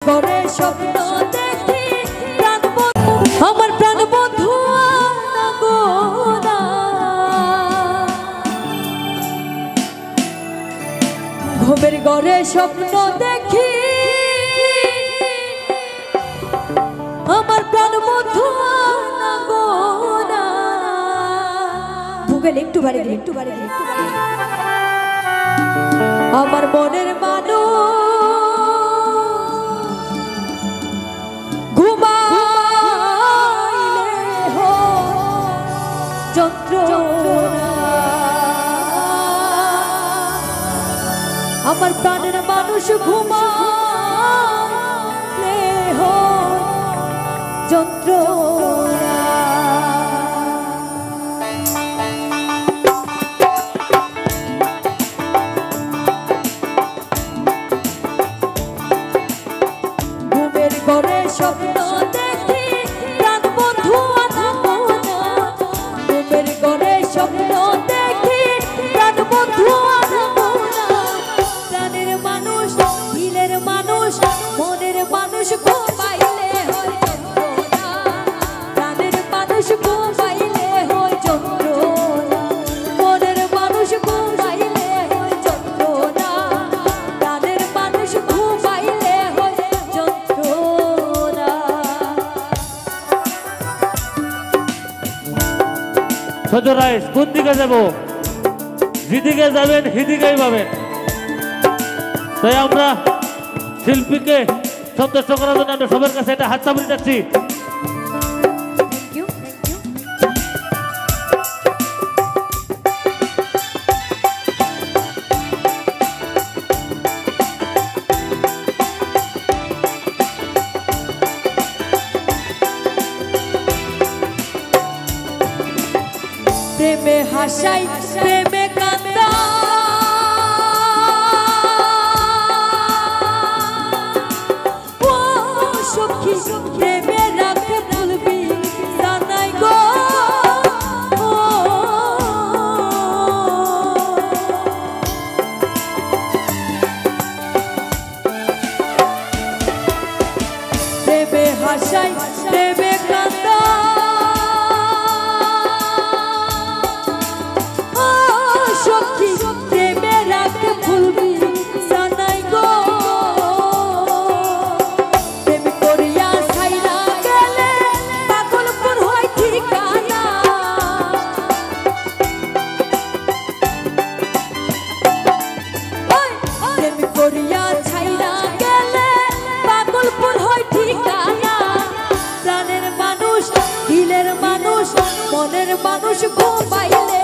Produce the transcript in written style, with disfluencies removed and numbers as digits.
করে স্বপ্ন দেখি প্রাণ বন্ধু আমার প্রাণ বন্ধু ঘুমের ঘরে স্বপ্ন দেখি আমার প্রাণ বন্ধু ভুগেল একটু বাড়ি গেলে একটু বাড়ি গেলে আমার মনের মানুষ আমার প্রাণের মানুষ ঘুমালে যন্ত্রণা ঘুমের ঘরে স্বপ্ন দেখি প্রাণ বন্ধু ঘুমের ঘরে স্বপ্ন দেখি প্রাণ বন্ধু মনের মানুষ ঘুমাইলে হয় যন্ত্রণা প্রাণের মানুষ ঘুমাইলে হয় যন্ত্রণা মনের মানুষ ঘুমাইলে হয় যন্ত্রণা প্রাণের মানুষ ঘুমাইলে হয় যন্ত্রণা। সজরাইজ কোন দিকে যাব? যেদিকে যাবেন সেদিকেই পাবেন। তাই আমরা শিল্পীকে সন্তুষ্ট করার জন্য আমরা সবার কাছে একটা হাত চাপিয়ে যাচ্ছি। প্রেমে হাসাই প্রেমে কান্দা প্রেমে রাখে বলবি জানাই গো প্রেমে হাসাই প্রেমে কান্দা সখী প্রেমে রাখে বলবি জানাই গো মনের মানুষ ঘুমাইলে